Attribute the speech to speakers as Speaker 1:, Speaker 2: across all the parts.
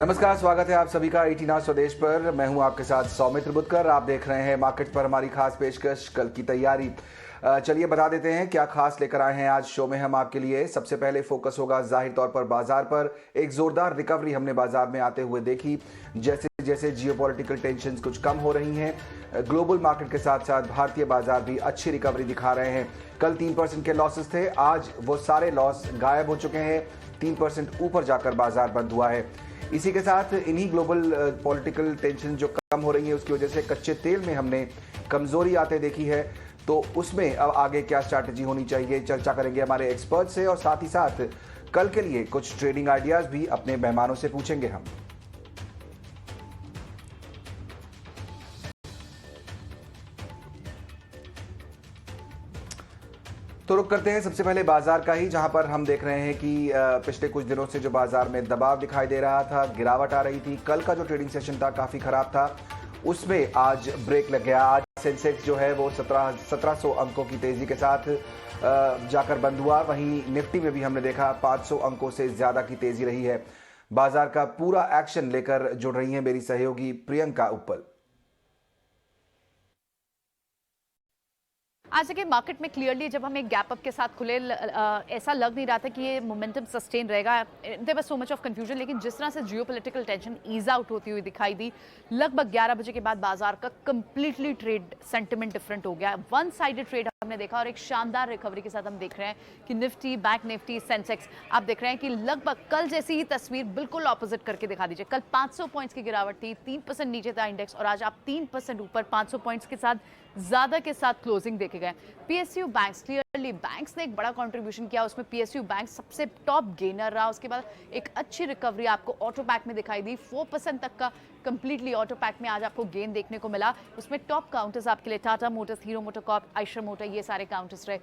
Speaker 1: नमस्कार, स्वागत है आप सभी का ईटीना स्वदेश पर। मैं हूं आपके साथ सौमित्र बुद्धकर। आप देख रहे हैं मार्केट पर हमारी खास पेशकश, कल की तैयारी। चलिए बता देते हैं क्या खास लेकर आए हैं आज शो में हम आपके लिए। सबसे पहले फोकस होगा जाहिर तौर पर बाजार पर। एक जोरदार रिकवरी हमने बाजार में आते हुए देखी, जैसे जैसे जियोपॉलिटिकल टेंशन कुछ कम हो रही हैं। ग्लोबल मार्केट के साथ साथ भारतीय बाजार भी अच्छी रिकवरी दिखा रहे हैं। कल 3% के लॉसेस थे, आज वो सारे लॉस गायब हो चुके हैं। 3% ऊपर जाकर बाजार बंद हुआ है। इसी के साथ इन्हीं ग्लोबल पॉलिटिकल टेंशन जो कम हो रही है उसकी वजह से कच्चे तेल में हमने कमजोरी आते देखी है। तो उसमें अब आगे क्या स्ट्रैटेजी होनी चाहिए, चर्चा करेंगे हमारे एक्सपर्ट से, और साथ ही साथ कल के लिए कुछ ट्रेडिंग आइडियाज भी अपने मेहमानों से पूछेंगे हम। तो रुक करते हैं सबसे पहले बाजार का ही, जहां पर हम देख रहे हैं कि पिछले कुछ दिनों से जो बाजार में दबाव दिखाई दे रहा था, गिरावट आ रही थी। कल का जो ट्रेडिंग सेशन था काफी खराब था, उसमें आज ब्रेक लग गया। आज सेंसेक्स जो है वो 1700 अंकों की तेजी के साथ जाकर बंद हुआ। वहीं निफ्टी में भी हमने देखा 500 अंकों से ज्यादा की तेजी रही है। बाजार का पूरा एक्शन लेकर जुड़ रही है मेरी सहयोगी प्रियंका उप्पल।
Speaker 2: आज देखिए मार्केट में क्लियरली जब हम एक गैप अप के साथ खुले ऐसा लग नहीं रहा था कि ये मोमेंटम सस्टेन रहेगा। There was so much of confusion, लेकिन जिस तरह से जियोपॉलिटिकल टेंशन ईज आउट होती हुई दिखाई दी, लगभग 11 बजे के बाद बाजार का कंप्लीटली ट्रेड सेंटिमेंट डिफरेंट हो गया। वन साइडेड ट्रेड हमने देखा और एक शानदार रिकवरी के साथ हम देख रहे हैं कि निफ्टी, बैंक निफ्टी, सेंसेक्स, आप देख रहे हैं कि लगभग कल जैसी ही तस्वीर बिल्कुल ऑपोजिट करके दिखा दीजिए। कल 500 पॉइंट्स की गिरावट थी, 3% नीचे था इंडेक्स, और आज आप 3% ऊपर 500 पॉइंट्स के साथ ज्यादा के साथ क्लोजिंग देखे गए। पीएसयू बैंक्स, क्लियरली बैंक्स ने एक बड़ा कंट्रीब्यूशन किया, उसमें पीएसयू बैंक सबसे टॉप गेनर रहा। उसके बाद एक अच्छी रिकवरी आपको ऑटो पैक में दिखाई दी, 4% तक का कंप्लीटली ऑटो पैक में आज आपको गेन देखने को मिला। उसमें टॉप काउंटर्स आपके लिए Tata Motors, hero MotoCorp, Eicher motor, ये सारे काउंटर्स रहे।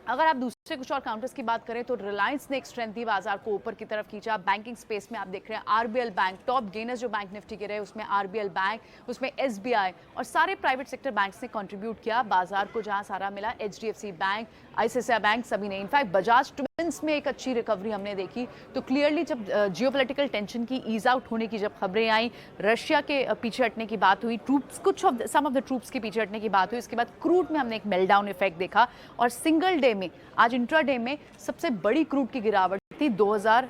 Speaker 2: अगर आप दूसरे कुछ और काउंटर्स की बात करें तो रिलायंस ने एक स्ट्रेंथ दी, बाजार को ऊपर की तरफ खींचा। बैंकिंग स्पेस में आप देख रहे हैं आरबीएल बैंक, टॉप गेनर्स जो बैंक निफ्टी के रहे उसमें आरबीएल बैंक, उसमें एसबीआई और सारे प्राइवेट सेक्टर बैंक्स ने कंट्रीब्यूट किया बाजार को। जहां सारा मिला एचडीएफसी बैंक, आईसीआईसीआई बैंक, सभी ने। इनफैक्ट बजाज ट्विंस में एक अच्छी रिकवरी हमने देखी। तो क्लियरली जब जियोपॉलिटिकल टेंशन की ईज आउट होने की जब खबरें आई, रशिया के पीछे हटने की बात हुई, troops some of the troops के पीछे हटने की बात हुई, उसके बाद क्रूड में हमने एक मेल्टडाउन इफेक्ट देखा। और सिंगल डे में आज इंट्राडे में सबसे बड़ी क्रूड की गिरावट थी 2000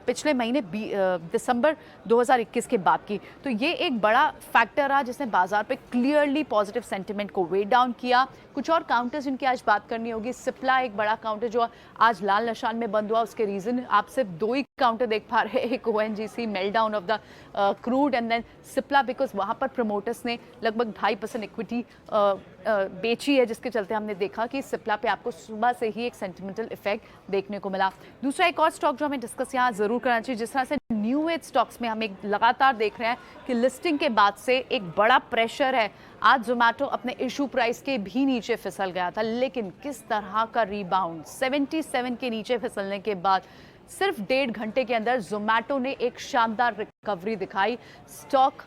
Speaker 2: पिछले महीने दिसंबर 2021 के बाद की। तो ये एक बड़ा फैक्टर रहा जिसने बाजार पे क्लियरली पॉजिटिव सेंटिमेंट को वेट डाउन किया। कुछ और काउंटर्स जिनकी आज बात करनी होगी, सिप्ला एक बड़ा काउंटर जो आज लाल निशान में बंद हुआ। उसके रीजन आप सिर्फ 2 ही काउंटर देख पा रहे हैं, एक ONGC meltdown of the crude and then Cipla, because वहां पर प्रमोटर्स ने लगभग 2.5% इक्विटी बेची है, जिसके चलते हमने देखा कि सिप्ला पे आपको सुबह से ही एक सेंटिमेंटल इफेक्ट देखने को मिला। दूसरा एक और स्टॉक जो हमें डिस्कस यहाँ जरूर करना चाहिए, जिस तरह से न्यू एज स्टॉक्स में हम एक लगातार देख रहे हैं कि लिस्टिंग के बाद से एक बड़ा प्रेशर है। आज जोमेटो अपने इशू प्राइस के भी नीचे फिसल गया था, लेकिन किस तरह का रीबाउंड, 77 के नीचे फिसलने के बाद सिर्फ 1.5 घंटे के अंदर जोमेटो ने एक शानदार रिकवरी दिखाई। स्टॉक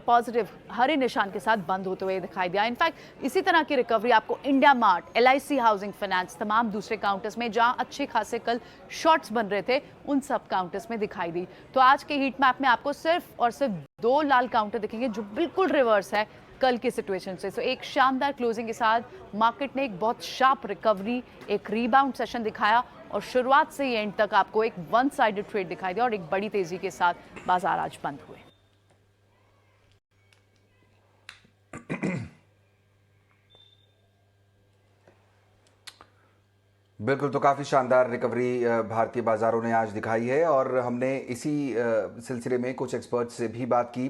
Speaker 2: पॉजिटिव हरे निशान के साथ बंद होते हुए दिखाई दिया। इनफैक्ट इसी तरह की रिकवरी आपको India mart, LIC housing finance, तमाम दूसरे काउंटर्स में जहां अच्छे खासे कल शॉर्ट्स बन रहे थे, उन सब काउंटर्स में दिखाई दी। तो आज के हीट मैप में आपको सिर्फ और सिर्फ 2 लाल काउंटर दिखेंगे जो बिल्कुल रिवर्स है कल की सिचुएशन से। तो एक शानदार क्लोजिंग के साथ मार्केट ने एक बहुत शार्प रिकवरी, एक रीबाउंड सेशन दिखाया और शुरुआत से ही एंड तक आपको एक वन साइडेड ट्रेड दिखाई दिया और एक बड़ी तेजी के साथ बाजार आज बंद हुए।
Speaker 1: बिल्कुल, तो काफ़ी शानदार रिकवरी भारतीय बाजारों ने आज दिखाई है, और हमने इसी सिलसिले में कुछ एक्सपर्ट से भी बात की।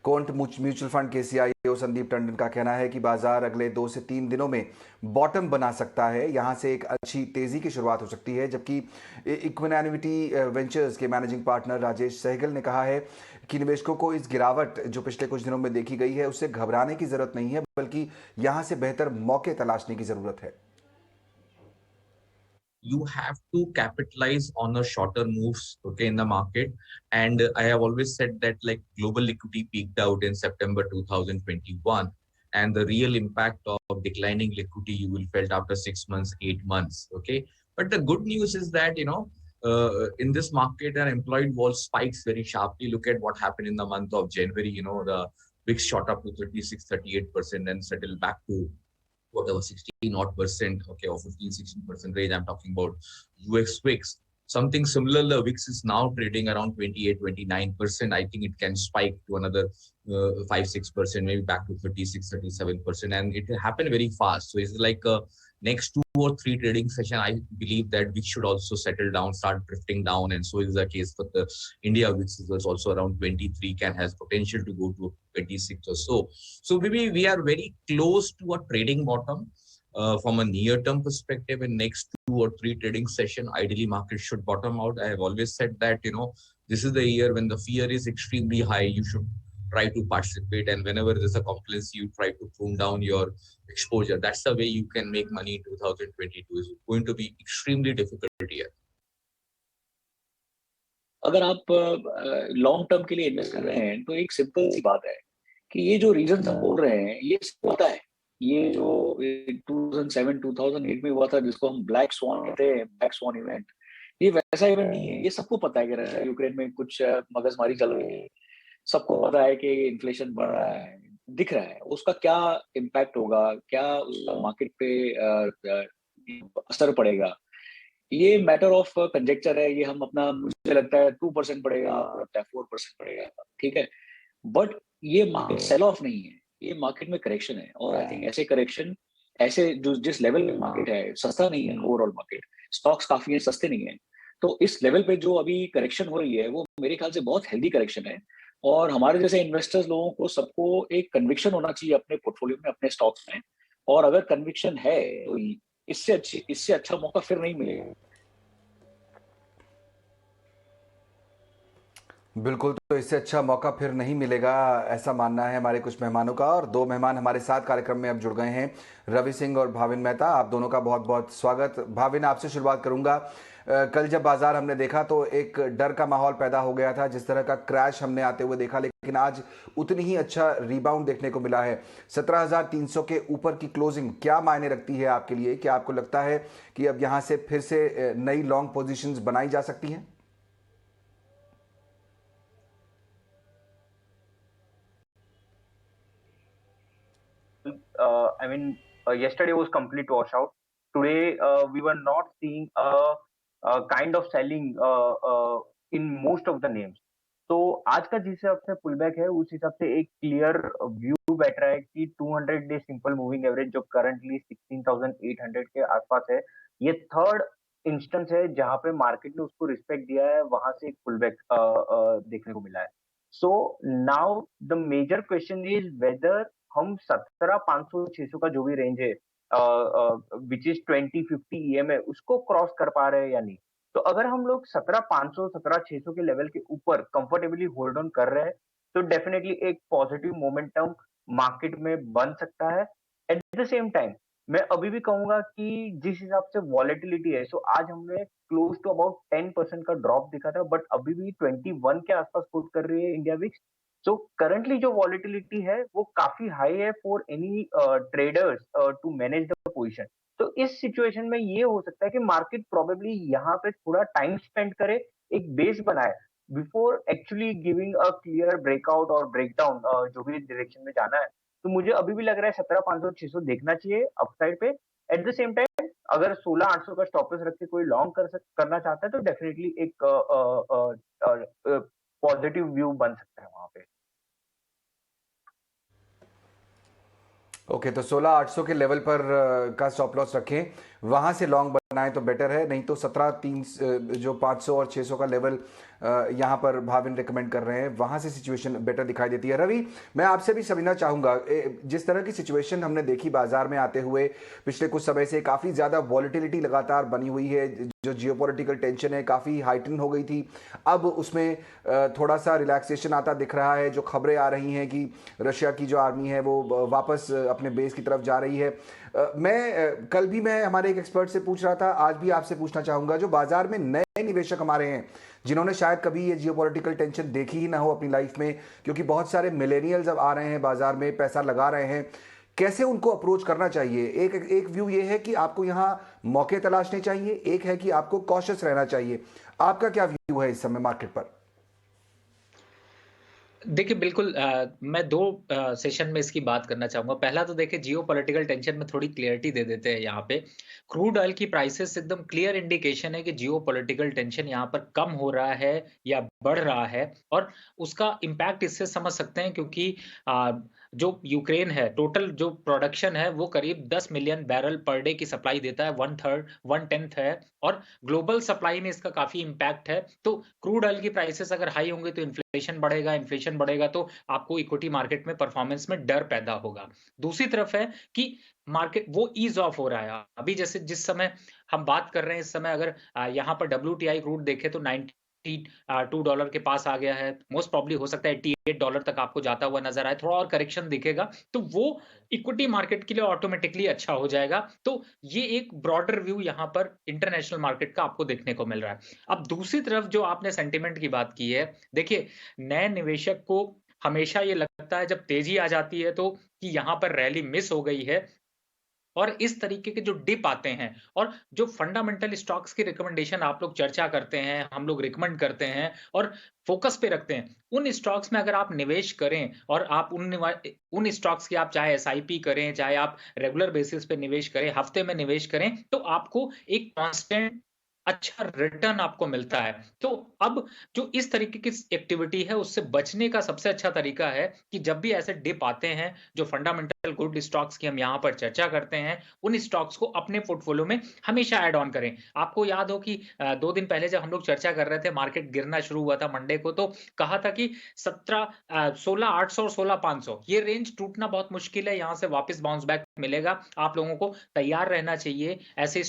Speaker 1: कोंट म्यूचुअल फंड के सीईओ संदीप टंडन का कहना है कि बाजार अगले 2 से 3 दिनों में बॉटम बना सकता है, यहां से एक अच्छी तेजी की शुरुआत हो सकती है। जबकि इक्विटी वेंचर्स के मैनेजिंग पार्टनर राजेश सहगल ने कहा है कि निवेशकों को इस गिरावट जो पिछले कुछ दिनों में देखी गई है उससे घबराने की जरूरत नहीं है, बल्कि यहां से बेहतर मौके तलाशने की जरूरत है।
Speaker 3: You have to capitalize on a shorter moves, okay, in the market. And I have always said that like global liquidity peaked out in September 2021, and the real impact of declining liquidity you will felt after 6 months, 8 months, okay. But the good news is that in this market, an employed vol spikes very sharply. Look at what happened in the month of January. The VIX shot up to 36-38%, then settled back to whatever 16 odd percent, okay, or 15-16% range. I'm talking about US VIX. Something similar, the VIX is now trading around 28-29%. I think it can spike to another 5-6%, maybe back to 36-37%, and it will happen very fast. So it's like next 2 or 3 trading session, I believe that VIX should also settle down, start drifting down, and so is the case for the India VIX is also around 23, has potential to go to 26 or so. So maybe we are very close to a trading bottom. From a near-term perspective, in next 2 or 3 trading session, ideally market should bottom out. I have always said that, this is the year when the fear is extremely high. You should try to participate, and whenever there's a complacency, you try to prune down your exposure. That's the way you can make money in 2022. It's going to be extremely difficult year.
Speaker 4: अगर आप long term के लिए invest कर रहे हैं तो एक simple सी बात है कि ये जो रीजन हम बोल रहे हैं ये होता है। ये जो 2007-2008 में हुआ था जिसको हम ब्लैक स्वान कहते हैं, ब्लैक स्वान इवेंट, ये वैसा इवेंट नहीं है। ये सबको पता है कि रशिया यूक्रेन में कुछ मगजमारी चल रही है, सबको पता है कि इन्फ्लेशन बढ़ रहा है, दिख रहा है उसका क्या इम्पैक्ट होगा, क्या उसका मार्केट पे असर पड़ेगा। ये मैटर ऑफ कंजेक्चर है। ये हम अपना, मुझे लगता है 2% पड़ेगा, 4% पड़ेगा, ठीक है, बट ये मार्केट सेल ऑफ नहीं है, ये मार्केट में करेक्शन है। और आई थिंक ऐसे करेक्शन, ऐसे जो जिस लेवल में मार्केट है, सस्ता नहीं है ओवरऑल मार्केट, स्टॉक्स काफी है, सस्ते नहीं है, तो इस लेवल पे जो अभी करेक्शन हो रही है वो मेरे ख्याल से बहुत हेल्दी करेक्शन है। और हमारे जैसे इन्वेस्टर्स लोगों को सबको एक कन्विक्शन होना चाहिए अपने पोर्टफोलियो में, अपने स्टॉक्स में, और अगर कन्विक्शन है तो इससे अच्छा मौका फिर नहीं मिलेगा।
Speaker 1: बिल्कुल, तो इससे अच्छा मौका फिर नहीं मिलेगा, ऐसा मानना है हमारे कुछ मेहमानों का। और 2 मेहमान हमारे साथ कार्यक्रम में अब जुड़ गए हैं, रवि सिंह और भाविन मेहता। आप दोनों का बहुत बहुत स्वागत। भाविन, आपसे शुरुआत करूंगा। कल जब बाजार हमने देखा तो एक डर का माहौल पैदा हो गया था, जिस तरह का क्रैश हमने आते हुए देखा, लेकिन आज उतनी ही अच्छा रिबाउंड देखने को मिला है। 17,300 के ऊपर की क्लोजिंग क्या मायने रखती है आपके लिए? क्या आपको लगता है कि अब यहाँ से फिर से नई लॉन्ग पोजिशंस बनाई जा सकती हैं?
Speaker 5: I mean, yesterday was complete washout. Today, we were not seeing a kind of selling in most of the names. तो आज का जिस हिसाब से पुल बैक है उस हिसाब से एक क्लियर व्यू बैठ रहा है कि 200 डे सिंपल मूविंग एवरेज जो करंटली 16,800 के आसपास है, ये थर्ड इंस्टेंस है जहां पे मार्केट ने उसको रिस्पेक्ट दिया है, वहां से एक पुल बैक देखने को मिला है। So now the major question is whether हम 17,500-600 का जो भी रेंज है विच इज 20-50 EMA उसको क्रॉस कर पा रहे हैं या नहीं। तो अगर हम लोग 17,500 17,600 के लेवल के ऊपर कंफर्टेबली होल्ड ऑन कर रहे हैं तो डेफिनेटली एक पॉजिटिव मोमेंटम मार्केट में बन सकता है। एट द सेम टाइम मैं अभी भी कहूंगा कि जिस हिसाब से वॉलेटिलिटी है, सो आज हमने क्लोज टू अबाउट 10% का ड्रॉप दिखा था, बट अभी भी 21 के आसपास कोट कर रही है इंडिया विक्स। सो करंटली जो वॉलेटिलिटी है वो काफी हाई है for any traders to manage the position. तो इस सिचुएशन में ये हो सकता है कि मार्केट प्रोबेबली यहाँ पे थोड़ा टाइम स्पेंड करे, एक बेस बनाए before actually giving a clear breakout और ब्रेकडाउन जो भी डायरेक्शन में जाना है। तो मुझे अभी भी लग रहा है 17,500-600 देखना चाहिए अपसाइड पे। एट द सेम टाइम अगर 16,800 का स्टॉपेज रख के कोई लॉन्ग करना चाहता है तो डेफिनेटली एक पॉजिटिव व्यू बन सकता है वहां पे।
Speaker 1: ओके, तो 16,800 के लेवल पर का स्टॉप लॉस रखें, वहां से लॉन्ग बनाएं तो बेटर है, नहीं तो 17,300 जो 500 और 600 का लेवल यहाँ पर भाविन रिकमेंड कर रहे हैं, वहाँ से सिचुएशन बेटर दिखाई देती है। रवि, मैं आपसे भी समझना चाहूँगा, जिस तरह की सिचुएशन हमने देखी बाजार में आते हुए पिछले कुछ समय से, काफ़ी ज़्यादा वॉलेटिलिटी लगातार बनी हुई है, जो जियोपॉलिटिकल टेंशन है काफ़ी हाइटन हो गई थी, अब उसमें थोड़ा सा रिलैक्सेशन आता दिख रहा है। जो खबरें आ रही हैं कि रशिया की जो आर्मी है वो वापस अपने बेस की तरफ जा रही है। कल भी मैं हमारे एक एक्सपर्ट से पूछ रहा था, आज भी आपसे पूछना चाहूँगा, जो बाजार में नए निवेशक हमारे हैं जिन्होंने शायद कभी ये जियोपॉलिटिकल टेंशन देखी ही ना हो अपनी लाइफ में, क्योंकि बहुत सारे मिलेनियल्स अब आ रहे हैं बाजार में, पैसा लगा रहे हैं, कैसे उनको अप्रोच करना चाहिए? एक व्यू ये है कि आपको यहाँ मौके तलाशने चाहिए, एक है कि आपको कॉशियस रहना चाहिए। आपका क्या व्यू है इस समय मार्केट पर?
Speaker 6: देखिए बिल्कुल, मैं 2 सेशन में इसकी बात करना चाहूँगा। पहला तो देखिए जियोपॉलिटिकल टेंशन में थोड़ी क्लैरिटी दे देते हैं यहाँ पे। क्रूड ऑयल की प्राइसेस एकदम क्लियर इंडिकेशन है कि जियोपॉलिटिकल टेंशन यहाँ पर कम हो रहा है या बढ़ रहा है, और उसका इम्पैक्ट इससे समझ सकते हैं क्योंकि जो यूक्रेन है, टोटल जो प्रोडक्शन है वो करीब 10 मिलियन बैरल पर डे की सप्लाई देता है, 1/10 है, और ग्लोबल सप्लाई में इसका काफ़ी इम्पैक्ट है। तो क्रूड ऑयल की प्राइसेस अगर हाई होंगे तो इन्फ्लेशन बढ़ेगा तो आपको इक्विटी मार्केट में परफॉर्मेंस में डर पैदा होगा। दूसरी तरफ है कि मार्केट वो ईज ऑफ हो रहा है। अभी जैसे जिस समय हम बात कर रहे हैं, इस समय अगर यहाँ पर WTI क्रूड देखें तो $92 के पास आ गया है। मोस्ट प्रॉब्ली हो सकता है $88 तक आपको जाता हुआ नजर आए, थोड़ा और करेक्शन दिखेगा तो वो इक्विटी मार्केट के लिए ऑटोमेटिकली अच्छा हो जाएगा। तो ये एक ब्रॉडर व्यू यहाँ पर इंटरनेशनल मार्केट का आपको देखने को मिल रहा है। अब दूसरी तरफ जो आपने सेंटिमेंट की बात की है, देखिए नए निवेशक को हमेशा ये लगता है जब तेजी आ जाती है तो कि यहाँ पर रैली मिस हो गई है, और इस तरीके के जो डिप आते हैं और जो फंडामेंटल स्टॉक्स की रिकमेंडेशन आप लोग चर्चा करते हैं, हम लोग रिकमेंड करते हैं और फोकस पे रखते हैं, उन स्टॉक्स में अगर आप निवेश करें और आप उन स्टॉक्स की आप चाहे एसआईपी करें, चाहे आप रेगुलर बेसिस पे निवेश करें, हफ्ते में निवेश करें, तो आपको एक कांस्टेंट अच्छा रिटर्न आपको मिलता है। तो अब जो इस तरीके की एक्टिविटी है उससे बचने का सबसे अच्छा तरीका है कि जब भी ऐसे डिप आते हैं, जो फंडामेंटल गुड स्टॉक्स की हम यहाँ पर चर्चा करते हैं, उन स्टॉक्स को अपने पोर्टफोलियो में हमेशा ऐड ऑन करें। आपको याद हो कि 2 दिन पहले जब हम लोग चर्चा कर रहे थे, मार्केट गिरना शुरू हुआ था मंडे को, तो कहा था कि 16,800 और 16,500 ये रेंज टूटना बहुत मुश्किल है, यहाँ से वापस बाउंस बैक मिलेगा। आप लोगों को तैयार रहना चाहिए ऐसे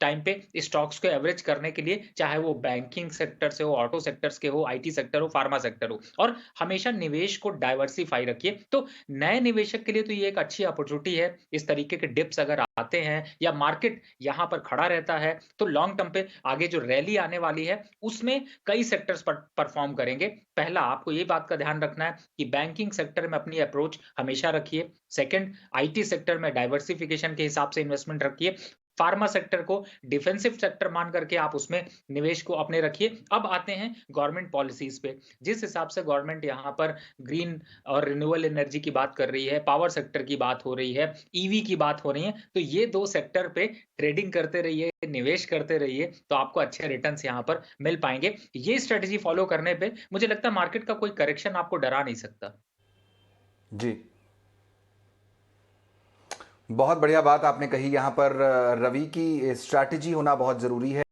Speaker 6: टाइम पे स्टॉक्स को एवरेज करने के लिए, चाहे वो बैंकिंग सेक्टर से हो, ऑटो सेक्टर्स के हो, आईटी सेक्टर हो, फार्मा सेक्टर हो, और हमेशा निवेश को डाइवर्सिफाई रखिए। तो नए निवेशक के लिए तो ये एक अच्छी अपॉर्चुनिटी है। इस तरीके के डिप्स अगर आते हैं या मार्केट यहाँ पर खड़ा रहता है तो लॉन्ग टर्म पे आगे जो रैली आने वाली है उसमें कई सेक्टर्स पर परफॉर्म करेंगे। पहला, आपको ये बात का ध्यान रखना है कि बैंकिंग सेक्टर में अपनी अप्रोच हमेशा रखिए। सेकंड, आईटी सेक्टर में डाइवर्सिफिकेशन के हिसाब से इन्वेस्टमेंट रखिए। फार्मा सेक्टर को डिफेंसिव सेक्टर मान करके आप उसमें निवेश को अपने रखिए। अब आते हैं गवर्नमेंट पॉलिसीज पे। जिस हिसाब से गवर्नमेंट यहाँ पर ग्रीन और रिन्यूएबल एनर्जी की बात कर रही है, पावर सेक्टर की बात हो रही है, ईवी की बात हो रही है, तो ये 2 सेक्टर पे ट्रेडिंग करते रहिए, निवेश करते रहिए, तो आपको अच्छे रिटर्न्स यहाँ पर मिल पाएंगे। ये स्ट्रेटेजी फॉलो करने पे मुझे लगता है मार्केट का कोई करेक्शन आपको डरा नहीं सकता।
Speaker 1: जी, बहुत बढ़िया बात आपने कही। यहाँ पर रवि की स्ट्रैटेजी होना बहुत ज़रूरी है,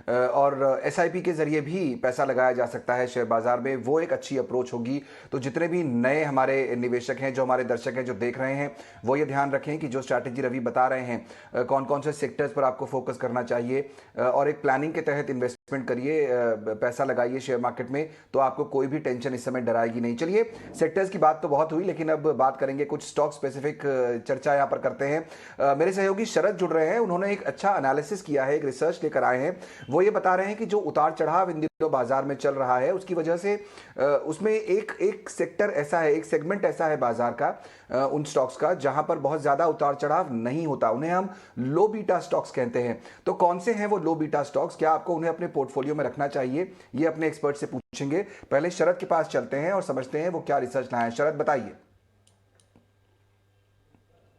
Speaker 1: और एसआईपी के ज़रिए भी पैसा लगाया जा सकता है शेयर बाज़ार में, वो एक अच्छी अप्रोच होगी। तो जितने भी नए हमारे निवेशक हैं, जो हमारे दर्शक हैं, जो देख रहे हैं, वो ये ध्यान रखें कि जो स्ट्रैटेजी रवि बता रहे हैं, कौन कौन से सेक्टर्स पर आपको फोकस करना चाहिए, और एक प्लानिंग के तहत इन्वेस्टमेंट करिए, पैसा लगाइए शेयर मार्केट में, तो आपको कोई भी टेंशन इस समय डराएगी नहीं। चलिए, सेक्टर्स की बात तो बहुत हुई, लेकिन अब बात करेंगे कुछ स्टॉक स्पेसिफिक चर्चा यहाँ पर करते हैं। मेरे सहयोगी शरद जुड़ रहे हैं, उन्होंने एक अच्छा एनालिसिस किया है, एक रिसर्च लेकर आए हैं। वो ये बता रहे हैं कि जो उतार चढ़ाव इन दिनों बाजार में चल रहा है, उसकी वजह से उसमें एक सेक्टर ऐसा है, एक सेगमेंट ऐसा है बाजार का, उन स्टॉक्स का, जहां पर बहुत ज्यादा उतार चढ़ाव नहीं होता। उन्हें हम लो बीटा स्टॉक्स कहते हैं। तो कौन से हैं वो लो बीटा स्टॉक्स? क्या आपको उन्हें अपने पोर्टफोलियो में रखना चाहिए? ये अपने एक्सपर्ट से पूछेंगे। पहले शरद के पास चलते हैं और समझते हैं वो क्या रिसर्च लाए हैं। शरद, बताइए।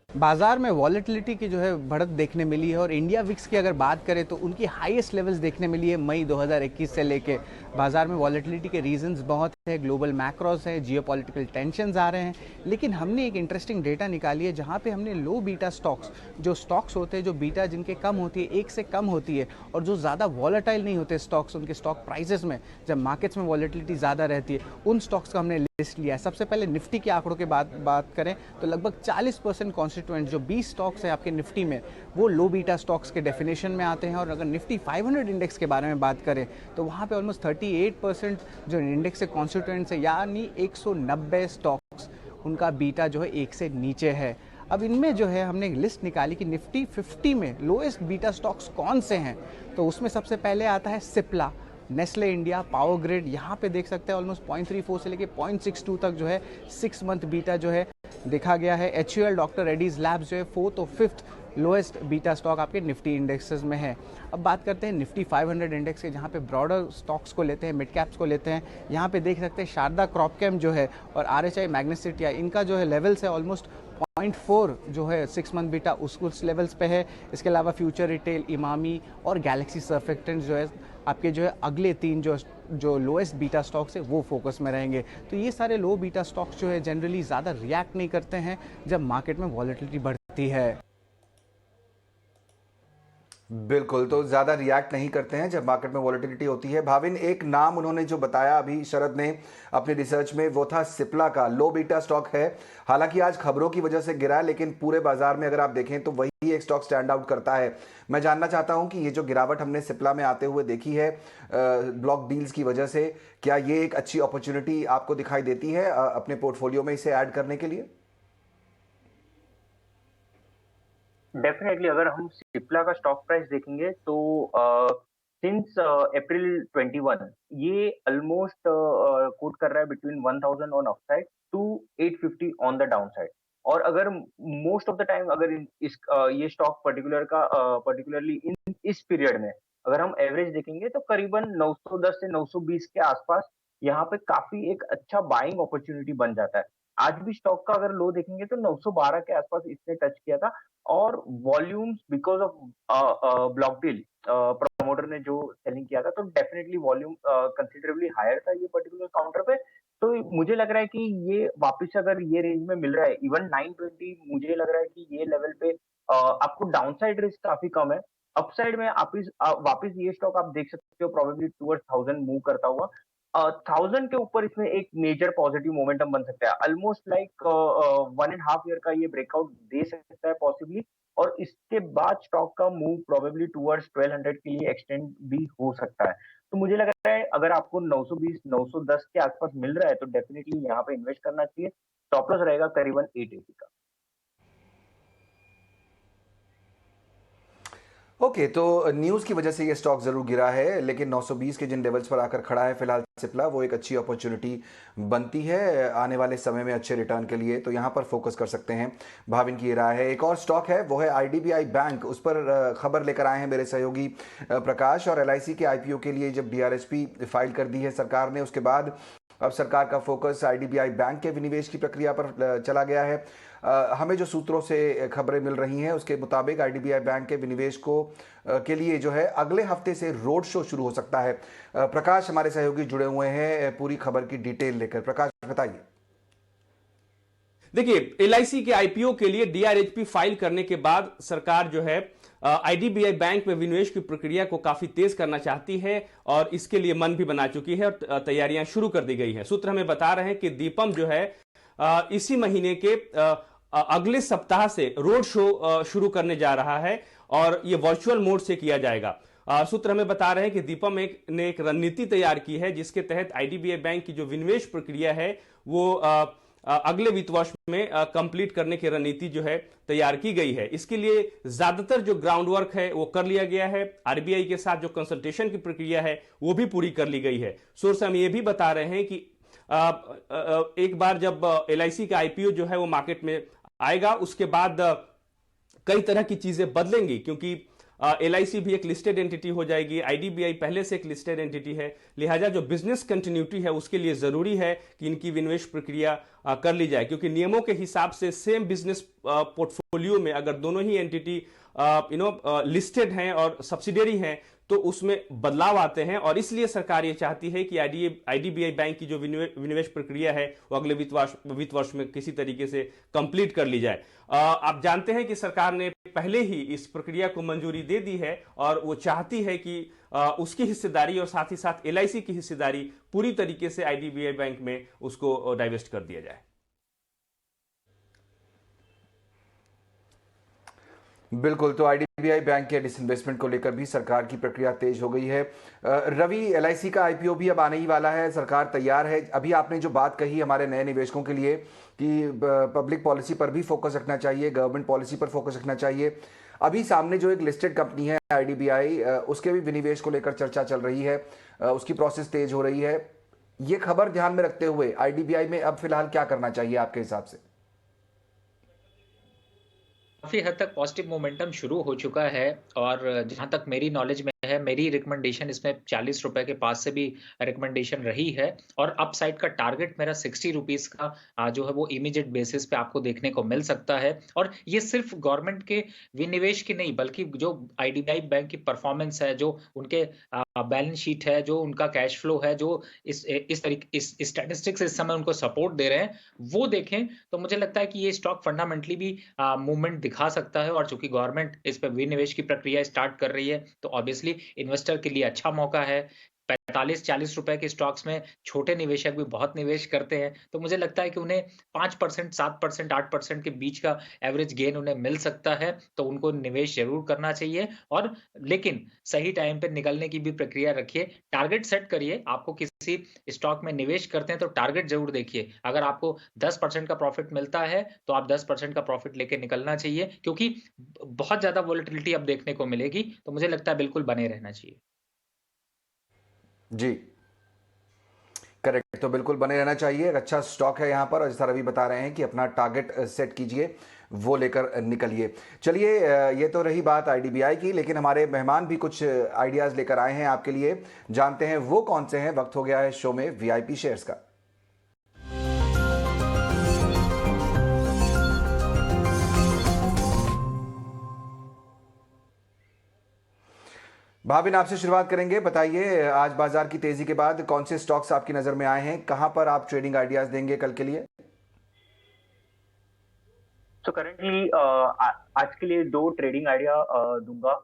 Speaker 7: बाजार में वॉलेटिलिटी की जो है बढ़त देखने मिली है, और इंडिया विक्स की अगर बात करें तो उनकी हाईएस्ट लेवल्स देखने मिली है मई 2021 से लेके। बाजार में वॉलेटिलिटी के रीजंस बहुत है, ग्लोबल मैक्रोस है, जियोपॉलिटिकल टेंशंस आ रहे हैं, लेकिन हमने एक इंटरेस्टिंग डेटा निकाली है जहां पे हमने लो बीटा स्टॉक्स, जो स्टॉक्स होते हैं जो बीटा जिनके कम होती है, 1 से कम होती है, और जो ज़्यादा वॉलेटाइल नहीं होते स्टॉक्स, उनके स्टॉक प्राइसेस में जब मार्केट्स में वॉलेटिलिटी ज़्यादा रहती है, उन स्टॉक्स का हमने लिस्ट लिया है। सबसे पहले निफ्टी के आंकड़ों के बात करें तो लगभग 40% कॉन्स्टिट्यूएंट जो 20 स्टॉक्स है आपके निफ्टी में, वो लो बीटा स्टॉक्स के डेफिनेशन में आते हैं। और अगर निफ्टी 500 इंडेक्स के बारे में बात करें तो वहाँ पे ऑलमोस्ट 38% जो इंडेक्स से कॉन्स्टिट्यूएंट्स है, यानी 190 स्टॉक्स, उनका बीटा जो है 1 से नीचे है। अब इनमें जो है हमने एक लिस्ट निकाली कि निफ्टी 50 में लोएस्ट बीटा स्टॉक्स कौन से हैं। तो उसमें सबसे पहले आता है Cipla, Nestle India, power grid. यहाँ पे देख सकते हैं ऑलमोस्ट 0.34 से लेके 0.62 तक जो है 6 मंथ बीटा जो है देखा गया है। HUL डॉक्टर रेड्डीज लैब्स जो है 4th और 5th लोएस्ट बीटा स्टॉक आपके निफ्टी इंडेक्सेस में है। अब बात करते हैं निफ्टी 500 इंडेक्स के, जहां पे ब्रॉडर स्टॉक्स को लेते हैं, मिड कैप्स को लेते हैं। यहां पे देख सकते हैं शारदा क्रॉपकेम जो है और RHI मैग्नेस्टिया, इनका जो है लेवल्स है ऑलमोस्ट 0.4 जो है 6 मंथ बीटा उस लेवल्स पे है। इसके अलावा फ्यूचर रिटेल, इमामी और गैलेक्सी सर्फेक्टेंट्स जो है आपके जो है अगले 3 जो लोएस्ट बीटा स्टॉक्स है वो फोकस में रहेंगे। तो ये सारे लो बीटा स्टॉक्स जो है जनरली ज़्यादा रिएक्ट नहीं करते हैं जब मार्केट में वॉलेटिलिटी बढ़ती है।
Speaker 1: बिल्कुल, तो ज़्यादा रिएक्ट नहीं करते हैं जब मार्केट में वॉलेटिलिटी होती है। भाविन, एक नाम उन्होंने जो बताया अभी शरद ने अपनी रिसर्च में, वो था सिप्ला का। लो बीटा स्टॉक है, हालांकि आज खबरों की वजह से गिरा है, लेकिन पूरे बाजार में अगर आप देखें तो वही एक स्टॉक स्टैंड आउट करता है। मैं जानना चाहता हूं कि ये जो गिरावट हमने सिप्ला में आते हुए देखी है ब्लॉक डील्स की वजह से, क्या ये एक अच्छी अपॉर्चुनिटी आपको दिखाई देती है अपने पोर्टफोलियो में इसे ऐड करने के लिए?
Speaker 5: डेफिनेटली अगर हम सिप्ला का स्टॉक प्राइस देखेंगे तो सिंस अप्रैल 21 ये ऑलमोस्ट कोट कर रहा है between 1000 on upside to 850 on the downside. और अगर मोस्ट ऑफ द टाइम अगर ये स्टॉक पर्टिकुलरली इस पीरियड में अगर हम एवरेज देखेंगे तो करीबन 910 से 920 के आसपास यहाँ पे काफी एक अच्छा बाइंग अपॉर्चुनिटी बन जाता है। आज भी स्टॉक का अगर लो देखेंगे तो 912 के आसपास इसने टच किया था और volumes because of block deal promoter ने जो सेलिंग किया था तो डेफिनेटली वॉल्यूम कंसिडरेबली हायर था ये पर्टिकुलर काउंटर पे। तो मुझे लग रहा है कि ये वापस से अगर ये रेंज में मिल रहा है इवन 920, मुझे लग रहा है कि ये लेवल पे आपको डाउनसाइड रिस्क काफी कम है। अपसाइड में वापस ये स्टॉक आप देख सकते हो प्रोबेबली टुवर्ड्स 1000 मूव करता हुआ। 1000 के ऊपर इसमें एक मेजर पॉजिटिव मोमेंटम बन सकता है। ऑलमोस्ट लाइक 1.5 ईयर का ये ब्रेकआउट दे सकता है पॉसिबली और इसके बाद स्टॉक का मूव प्रोबेबली टुवर्ड्स 1200 के लिए एक्सटेंड भी हो सकता है। तो मुझे लग रहा है अगर आपको 920 910 के आसपास मिल रहा है तो डेफिनेटली यहाँ पे इन्वेस्ट करना चाहिए। स्टॉप लॉस रहेगा करीबन 880 का।
Speaker 1: ओके, तो न्यूज़ की वजह से ये स्टॉक ज़रूर गिरा है, लेकिन 920 के जिन लेवल्स पर आकर खड़ा है फिलहाल सिप्ला, वो एक अच्छी अपॉर्चुनिटी बनती है आने वाले समय में अच्छे रिटर्न के लिए, तो यहाँ पर फोकस कर सकते हैं। भाविन की ये राय है। एक और स्टॉक है वो है IDBI बैंक, उस पर खबर लेकर आए हैं मेरे सहयोगी प्रकाश। और LIC के IPO के लिए जब DRHP फाइल कर दी है सरकार ने, उसके बाद अब सरकार का फोकस IDBI बैंक के विनिवेश की प्रक्रिया पर चला गया है। हमें जो सूत्रों से खबरें मिल रही हैं उसके मुताबिक IDBI बैंक के विनिवेश के लिए जो है अगले हफ्ते से रोड शो शुरू हो सकता है। प्रकाश हमारे सहयोगी जुड़े हुए हैं पूरी खबर की डिटेल लेकर। प्रकाश बताइए।
Speaker 8: देखिए, LIC के IPO के लिए DRHP फाइल करने के बाद सरकार जो है IDBI बैंक में विनिवेश की प्रक्रिया को काफी तेज करना चाहती है और इसके लिए मन भी बना चुकी है और तैयारियां शुरू कर दी गई हैं। सूत्र हमें बता रहे हैं कि दीपम जो है इसी महीने के अगले सप्ताह से रोड शो शुरू करने जा रहा है और ये वर्चुअल मोड से किया जाएगा। सूत्र हमें बता रहे हैं कि दीपम ने एक रणनीति तैयार की है जिसके तहत IDBI बैंक की जो विनिवेश प्रक्रिया है वो अगले वित्त वर्ष में कंप्लीट करने की रणनीति जो है तैयार की गई है। इसके लिए ज्यादातर जो ग्राउंड वर्क है वो कर लिया गया है। RBI के साथ जो कंसल्टेशन की प्रक्रिया है वो भी पूरी कर ली गई है। सोर्स हम ये भी बता रहे हैं कि एक बार जब LIC का IPO जो है वो मार्केट में आएगा उसके बाद कई तरह की चीजें बदलेंगी, क्योंकि LIC भी एक लिस्टेड एंटिटी हो जाएगी, IDBI पहले से एक लिस्टेड एंटिटी है, लिहाजा जो बिजनेस कंटिन्यूटी है उसके लिए जरूरी है कि इनकी विनिवेश प्रक्रिया कर ली जाए, क्योंकि नियमों के हिसाब से सेम बिजनेस पोर्टफोलियो में अगर दोनों ही एंटिटी लिस्टेड हैं और सब्सिडियरी हैं तो उसमें बदलाव आते हैं और इसलिए सरकार ये चाहती है कि IDBI बैंक की जो विनिवेश प्रक्रिया है वो अगले वित्त वर्ष में किसी तरीके से कंप्लीट कर ली जाए। आप जानते हैं कि सरकार ने पहले ही इस प्रक्रिया को मंजूरी दे दी है और वो चाहती है कि उसकी हिस्सेदारी और साथ ही साथ LIC की हिस्सेदारी पूरी तरीके से IDBI बैंक में उसको डाइवेस्ट कर दिया जाए।
Speaker 1: बिल्कुल, तो IDBI बैंक के डिसइन्वेस्टमेंट को लेकर भी सरकार की प्रक्रिया तेज हो गई है। रवि, LIC का IPO भी अब आने ही वाला है, सरकार तैयार है। अभी आपने जो बात कही हमारे नए निवेशकों के लिए कि पब्लिक पॉलिसी पर भी फोकस रखना चाहिए, गवर्नमेंट पॉलिसी पर फोकस रखना चाहिए, अभी सामने जो एक लिस्टेड कंपनी है IDBI, उसके भी विनिवेश को लेकर चर्चा चल रही है, उसकी प्रोसेस तेज हो रही है। ये खबर ध्यान में रखते हुए IDBI में अब फिलहाल क्या करना चाहिए आपके हिसाब से?
Speaker 6: काफ़ी हद तक पॉजिटिव मोमेंटम शुरू हो चुका है और जहाँ तक मेरी नॉलेज में है, मेरी रिकमेंडेशन इसमें 40 रुपए के पास से भी रिकमेंडेशन रही है और अपसाइड का टारगेट मेरा 60 रुपीज़ का जो है वो इमीडिएट बेसिस पे आपको देखने को मिल सकता है। और ये सिर्फ गवर्नमेंट के विनिवेश की नहीं, बल्कि जो आईडीबीआई बैंक की परफॉर्मेंस है, जो उनके बैलेंस शीट है, जो उनका कैश फ्लो है, जो इस स्टैटिस्टिक्स इस समय उनको सपोर्ट दे रहे हैं, वो देखें तो मुझे लगता है कि ये स्टॉक फंडामेंटली भी मूवमेंट दिखा सकता है। और चूंकि गवर्नमेंट इस पे विनिवेश की प्रक्रिया स्टार्ट कर रही है तो ऑब्वियसली इन्वेस्टर के लिए अच्छा मौका है। 45-40 रुपए के स्टॉक्स में छोटे निवेशक भी बहुत निवेश करते हैं, तो मुझे लगता है कि उन्हें 5%, 7%, 8% के बीच का एवरेज गेन उन्हें मिल सकता है, तो उनको निवेश जरूर करना चाहिए। और लेकिन सही टाइम पे निकलने की भी प्रक्रिया रखिए, टारगेट सेट करिए। आपको किसी स्टॉक में निवेश करते हैं तो टारगेट जरूर देखिए। अगर आपको 10% का प्रॉफिट मिलता है तो आप 10% का प्रॉफिट लेके निकलना चाहिए, क्योंकि बहुत ज्यादा वोलेटिलिटी अब देखने को मिलेगी, तो मुझे लगता है बिल्कुल बने रहना चाहिए।
Speaker 1: जी करेक्ट, तो बिल्कुल बने रहना चाहिए। एक अच्छा स्टॉक है यहाँ पर और जैसा रवि बता रहे हैं कि अपना टारगेट सेट कीजिए, वो लेकर निकलिए। चलिए ये तो रही बात आईडीबीआई की, लेकिन हमारे मेहमान भी कुछ आइडियाज़ लेकर आए हैं आपके लिए। जानते हैं वो कौन से हैं। वक्त हो गया है शो में वीआईपी शेयर्स का। भाविन, आपसे शुरुआत करेंगे। बताइए आज बाजार की तेजी के बाद कौन से स्टॉक्स आपकी नजर में आए हैं, कहां पर आप ट्रेडिंग आइडियाज देंगे कल के लिए?
Speaker 5: तो करेंटली आज के लिए 2 ट्रेडिंग आइडिया दूंगा।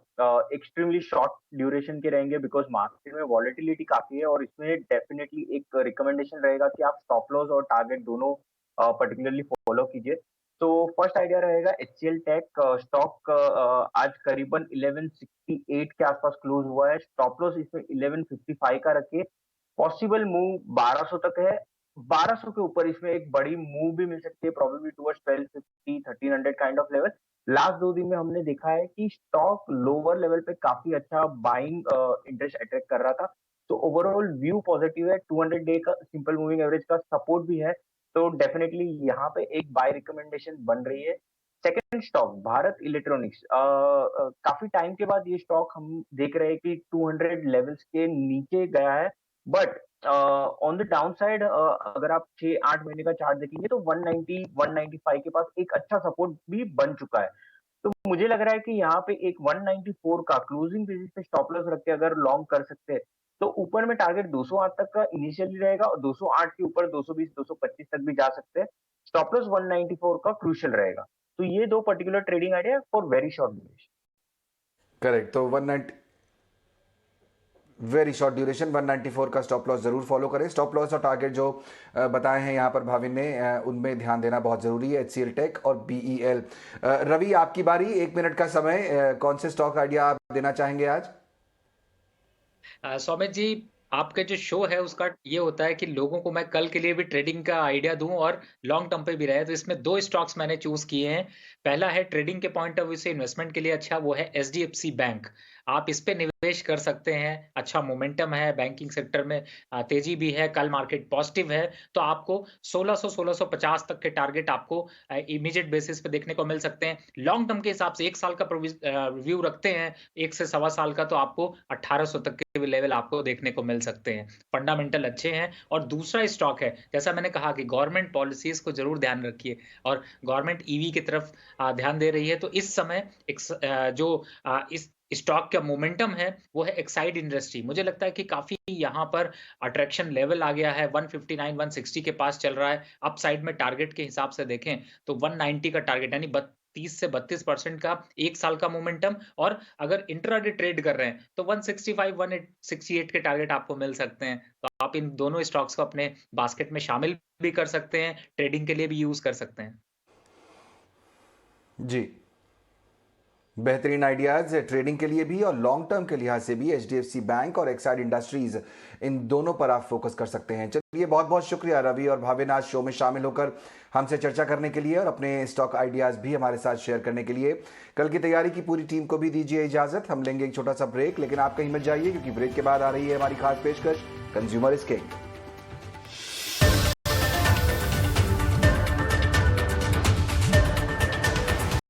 Speaker 5: एक्सट्रीमली शॉर्ट ड्यूरेशन के रहेंगे बिकॉज मार्केट में वॉलेटिलिटी काफी है और इसमें डेफिनेटली एक रिकमेंडेशन रहेगा कि आप स्टॉप लॉस और टारगेट दोनों पर्टिकुलरली फॉलो कीजिए। तो फर्स्ट आइडिया रहेगा HCL टेक। स्टॉक आज करीबन 1168 के आसपास क्लोज हुआ है। स्टॉप लॉस इसमें 1155 का रखिए। पॉसिबल मूव 1200 तक है। 1200 के ऊपर इसमें एक बड़ी मूव भी मिल सकती है, probably towards 1250 1300 kind of level. Last 2 दिन में हमने देखा है कि स्टॉक लोअर लेवल पे काफी अच्छा बाइंग इंटरेस्ट अट्रैक्ट कर रहा था, तो ओवरऑल व्यू पॉजिटिव है। 200 डे का सिंपल मूविंग एवरेज का सपोर्ट भी है, तो डेफिनेटली यहाँ पे एक बाय रिकमेंडेशन बन रही है। Second stock Bharat electronics. काफी टाइम के बाद ये स्टॉक हम देख रहे हैं कि 200 लेवल्स के नीचे गया है, but on the down side अगर आप 6-8 महीने का चार्ट देखेंगे तो 190 195 के पास एक अच्छा सपोर्ट भी बन चुका है। तो मुझे लग रहा है कि यहाँ पे एक 194 का क्लोजिंग बेसिस पे स्टॉप लॉस रख के अगर लॉन्ग कर सकते हैं तो ऊपर में टारगेट 208 तक का इनिशियली रहेगा और 208 के ऊपर 220 225 तक भी जा सकते हैं। स्टॉप लॉस 194 का क्रूशियल रहेगा। तो ये 2 particular trading idea for very short duration.
Speaker 1: Correct, तो 190 वेरी शॉर्ट ड्यूरेशन 194 का स्टॉप लॉस जरूर फॉलो करें। स्टॉप लॉस और टारगेट जो बताए हैं यहाँ पर भाविन ने, उनमें ध्यान देना बहुत जरूरी है। HCL टेक और BEL। रवि, आपकी बारी, 1 मिनट का समय। कौन से स्टॉक आइडिया आप देना चाहेंगे आज?
Speaker 6: सौमित जी, आपका जो शो है उसका ये होता है कि लोगों को मैं कल के लिए भी ट्रेडिंग का आइडिया दूं और लॉन्ग टर्म पे भी रहे, तो इसमें 2 स्टॉक्स मैंने चूज किए हैं। पहला है ट्रेडिंग के पॉइंट ऑफ व्यू से इन्वेस्टमेंट के लिए अच्छा, वो है HDFC बैंक। आप इस पे निवेश कर सकते हैं, अच्छा मोमेंटम है, बैंकिंग सेक्टर में तेजी भी है, कल मार्केट पॉजिटिव है, तो आपको 1600-1650 तक के टारगेट आपको इमीडिएट बेसिस पे देखने को मिल सकते हैं। लॉन्ग टर्म के हिसाब से 1 साल का रिव्यू रखते हैं, 1 से सवा साल का, तो आपको 1800 तक के लेवल आपको देखने को मिल सकते हैं। फंडामेंटल अच्छे हैं। और दूसरा स्टॉक है, जैसा मैंने कहा कि गवर्नमेंट पॉलिसीज को जरूर ध्यान रखिए और गवर्नमेंट ईवी की तरफ ध्यान दे रही है, तो इस समय इस स्टॉक का मोमेंटम है वो है एक्साइड इंडस्ट्री। मुझे लगता है कि काफी यहाँ पर अट्रैक्शन लेवल आ गया है, 159 160 के पास चल रहा है। अपसाइड में टारगेट के हिसाब से देखें तो 190 का टारगेट, यानी 30 से 32% का 1 साल का मोमेंटम। और अगर इंट्राडे ट्रेड कर रहे हैं तो 165 168 के टारगेट आपको मिल सकते हैं। तो आप इन दोनों स्टॉक्स को अपने बास्केट में शामिल भी कर सकते हैं, ट्रेडिंग के लिए भी यूज कर सकते हैं।
Speaker 1: जी, बेहतरीन आइडियाज ट्रेडिंग के लिए भी और लॉन्ग टर्म के लिहाज से भी। HDFC बैंक और एक्साइड इंडस्ट्रीज, इन दोनों पर आप फोकस कर सकते हैं। चलिए, बहुत बहुत शुक्रिया रवि और भाविन आज शो में शामिल होकर हमसे चर्चा करने के लिए और अपने स्टॉक आइडियाज भी हमारे साथ शेयर करने के लिए। कल की तैयारी की पूरी टीम को भी दीजिए इजाजत। हम लेंगे एक छोटा सा ब्रेक, लेकिन आप कहीं मत जाइए क्योंकि ब्रेक के बाद आ रही है हमारी खास पेशकश कंज्यूमर स्किंग।